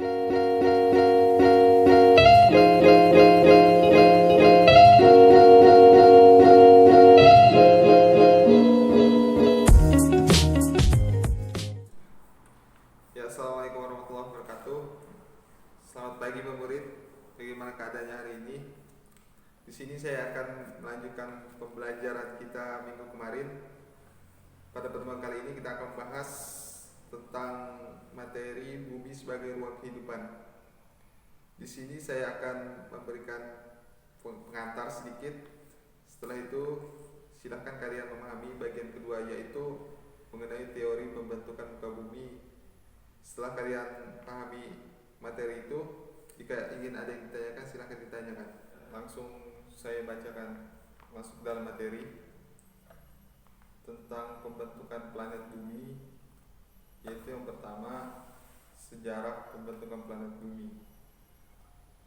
Ya, assalamualaikum warahmatullahi wabarakatuh. Selamat pagi Pak Murid. Bagaimana keadaannya hari ini? Di sini saya akan melanjutkan pembelajaran kita minggu kemarin. Pada pertemuan kali ini kita akan membahas tentang materi bumi sebagai ruang kehidupan. Di sini saya akan memberikan pengantar sedikit. Setelah itu silakan kalian memahami bagian kedua, yaitu mengenai teori pembentukan muka bumi. Setelah kalian pahami materi itu, jika ingin ada yang ditanyakan silahkan ditanyakan. Langsung saya bacakan masuk dalam materi tentang pembentukan planet bumi, yaitu yang pertama, sejarah pembentukan planet bumi.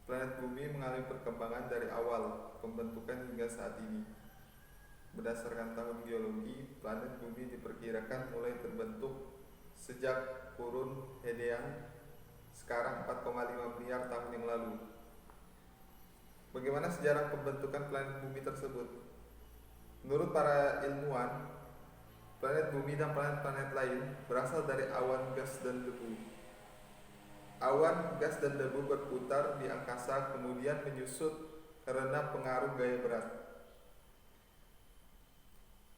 Planet bumi mengalami perkembangan dari awal pembentukan hingga saat ini. Berdasarkan tahun geologi, planet bumi diperkirakan mulai terbentuk sejak kurun Hadean, sekarang 4,5 miliar tahun yang lalu. Bagaimana sejarah pembentukan planet bumi tersebut? Menurut para ilmuwan, planet bumi dan planet-planet lain berasal dari awan gas dan debu. Awan gas dan debu berputar di angkasa kemudian menyusut karena pengaruh gaya berat.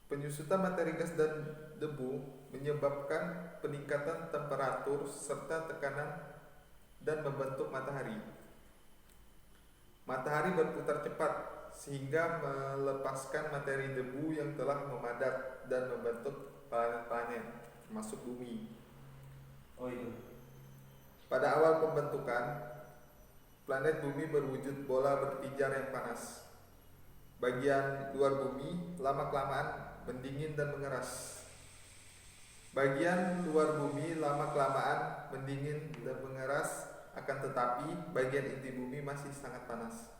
Penyusutan materi gas dan debu menyebabkan peningkatan temperatur serta tekanan dan membentuk matahari. Matahari berputar cepat sehingga melepaskan materi debu yang telah memadat dan membentuk planet-planet termasuk bumi. Pada awal pembentukan, planet bumi berwujud bola berpijar yang panas. Bagian luar bumi lama-kelamaan mendingin dan mengeras. Bagian luar bumi lama-kelamaan mendingin dan mengeras, akan tetapi bagian inti bumi masih sangat panas.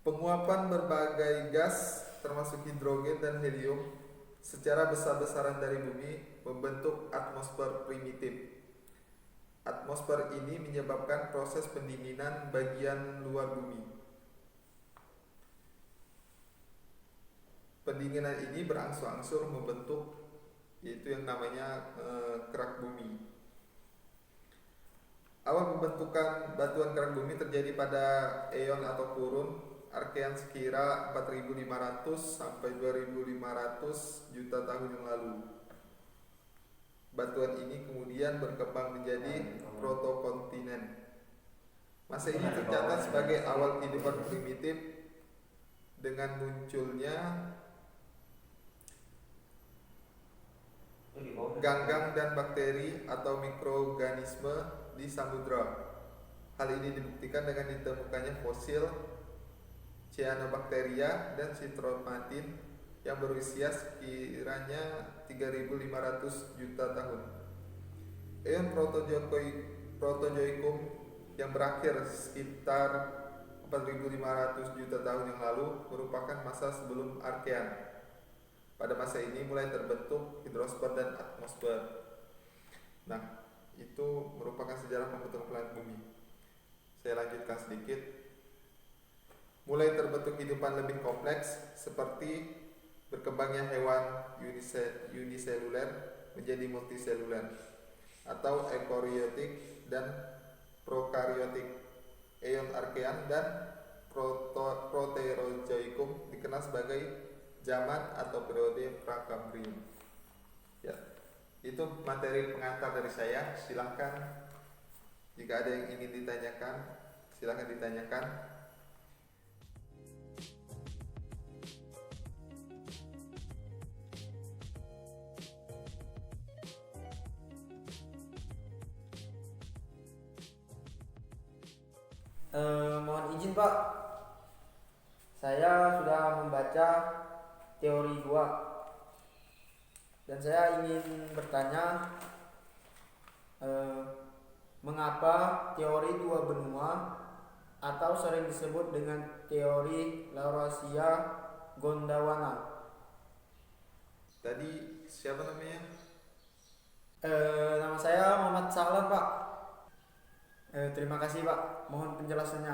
Penguapan berbagai gas termasuk hidrogen dan helium secara besar-besaran dari bumi membentuk atmosfer primitif. Atmosfer ini menyebabkan proses pendinginan bagian luar bumi. Pendinginan ini berangsur-angsur membentuk yaitu yang namanya kerak bumi. Awal pembentukan batuan kerak bumi terjadi pada eon atau kurun Archean sekira 4.500 sampai 2.500 juta tahun yang lalu. Batuan ini kemudian berkembang menjadi protokontinen. Masa ini tercatat sebagai awal kehidupan primitif dengan munculnya ganggang dan bakteri atau mikroorganisme di samudra. Hal ini dibuktikan dengan ditemukannya fosil Cyanobacteria dan Citromatin yang berusia sekiranya 3.500 juta tahun. Eon Protozoikum yang berakhir sekitar 4.500 juta tahun yang lalu merupakan masa sebelum Archean. Pada masa ini mulai terbentuk hidrosfer dan atmosfer. Nah, itu merupakan sejarah pembentukan planet bumi. Saya lanjutkan sedikit. Mulai terbentuk kehidupan lebih kompleks seperti berkembangnya hewan uniseluler menjadi multiseluler atau eukariotik dan prokariotik. Eon Archean dan Proterozoikum dikenal sebagai zaman atau periode Prakambrium. Ya, itu materi pengantar dari saya. Silahkan jika ada yang ingin ditanyakan, silahkan ditanyakan. Mohon izin Pak, saya sudah membaca teori 2 dan saya ingin bertanya mengapa teori dua benua atau sering disebut dengan teori Laurasia Gondwana. Tadi siapa namanya? Nama saya Muhammad Sahlan Pak. Terima kasih Pak, mohon penjelasannya.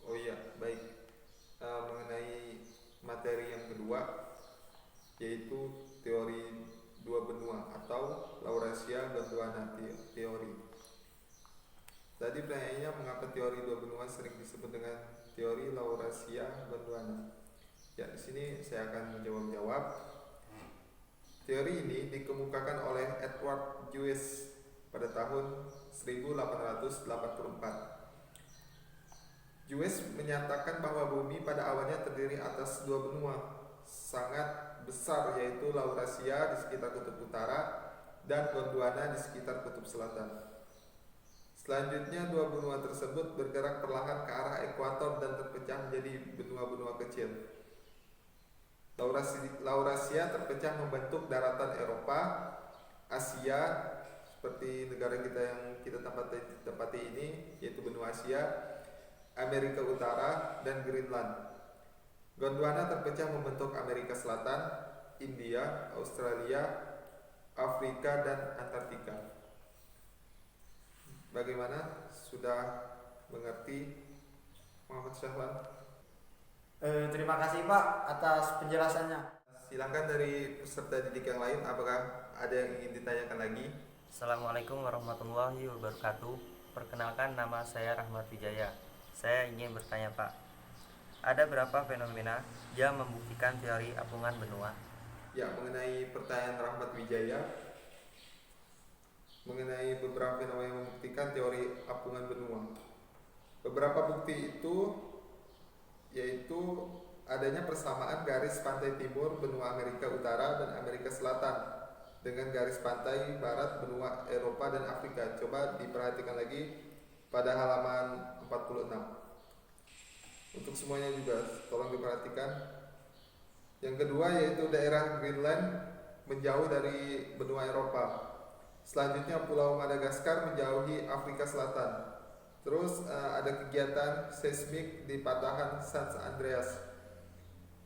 Oh iya, baik. Mengenai materi yang kedua, yaitu teori dua benua atau Laurasia Gondwana teori. Tadi pertanyaannya, mengapa teori dua benua sering disebut dengan teori Laurasia Gondwana? Ya, di sini saya akan menjawab. Teori ini dikemukakan oleh Edward Joyce pada tahun 1884. Joyce menyatakan bahwa bumi pada awalnya terdiri atas dua benua sangat besar, yaitu Laurasia di sekitar kutub utara dan Gondwana di sekitar kutub selatan. Selanjutnya dua benua tersebut bergerak perlahan ke arah ekuator dan terpecah menjadi benua-benua kecil. Laurasia terpecah membentuk daratan Eropa, Asia seperti negara kita yang kita tempati ini, yaitu benua Asia, Amerika Utara, dan Greenland. Gondwana terpecah membentuk Amerika Selatan, India, Australia, Afrika, dan Antartika. Bagaimana? Sudah mengerti, Muhammad Syahwan? Terima kasih Pak atas penjelasannya. Silakan dari peserta didik yang lain, apakah ada yang ingin ditanyakan lagi? Assalamualaikum warahmatullahi wabarakatuh. Perkenalkan, nama saya Rahmat Wijaya. Saya ingin bertanya Pak, ada berapa fenomena yang membuktikan teori apungan benua? Ya, mengenai pertanyaan Rahmat Wijaya, mengenai beberapa fenomena yang membuktikan teori apungan benua. Beberapa bukti itu yaitu adanya persamaan garis pantai timur benua Amerika Utara dan Amerika Selatan dengan garis pantai barat benua Eropa dan Afrika. Coba diperhatikan lagi pada halaman 46. Untuk semuanya juga tolong diperhatikan. Yang kedua yaitu daerah Greenland menjauh dari benua Eropa. Selanjutnya Pulau Madagaskar menjauhi Afrika Selatan. Terus ada kegiatan seismik di patahan San Andreas.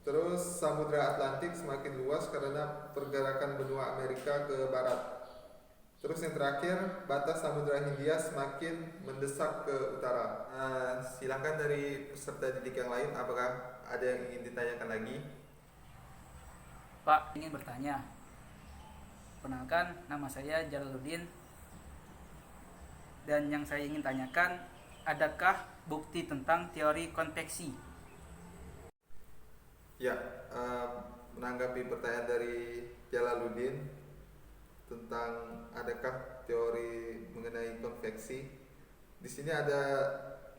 Terus Samudra Atlantik semakin luas karena pergerakan benua Amerika ke barat. Terus yang terakhir, batas Samudra Hindia semakin mendesak ke utara. Silakan dari peserta didik yang lain, apakah ada yang ingin ditanyakan lagi? Pak, ingin bertanya. Perkenalkan, nama saya Jalaluddin. Dan yang saya ingin tanyakan, adakah bukti tentang teori konveksi? Ya, menanggapi pertanyaan dari Jalaluddin tentang adakah teori mengenai konveksi, di sini ada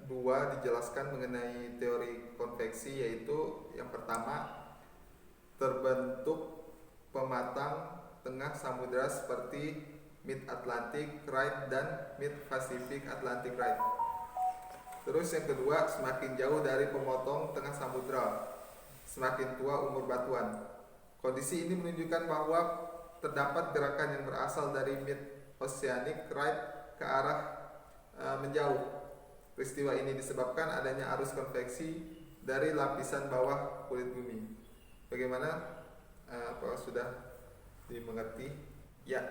dua dijelaskan mengenai teori konveksi, yaitu yang pertama, terbentuk pematang tengah samudra seperti Mid-Atlantic Right dan Mid-Pacific Atlantic Right. Terus yang kedua, semakin jauh dari pemotong tengah samudra, semakin tua umur batuan. Kondisi ini menunjukkan bahwa terdapat gerakan yang berasal dari Mid-Oceanic Right ke arah menjauh. Peristiwa ini disebabkan adanya arus konveksi dari lapisan bawah kulit bumi. Bagaimana? Apakah sudah dimengerti? Ya,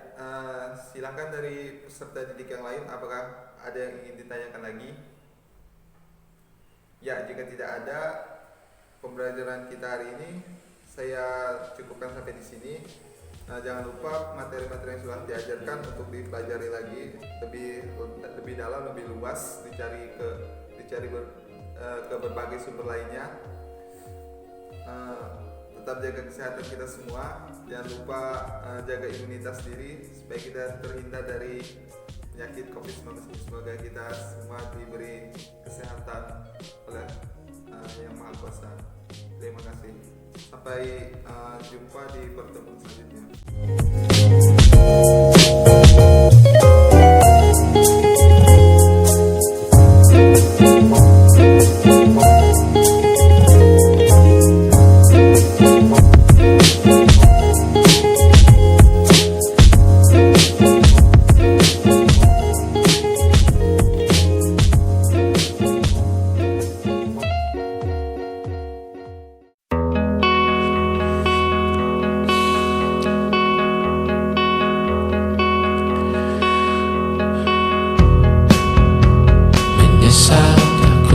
silakan dari peserta didik yang lain, apakah ada yang ingin ditanyakan lagi? Ya, jika tidak ada, pembelajaran kita hari ini saya cukupkan sampai di sini. Jangan lupa materi-materi yang sudah diajarkan untuk dipelajari lagi lebih dalam, lebih luas, dicari ke berbagai sumber lainnya. Tetap jaga kesehatan kita semua. Jangan lupa jaga imunitas diri supaya kita terhindar dari penyakit COVID-19. Semoga kita semua diberi kesehatan oleh Yang Maha Kuasa. Terima kasih. Sampai jumpa di pertemuan selanjutnya. saatnya ku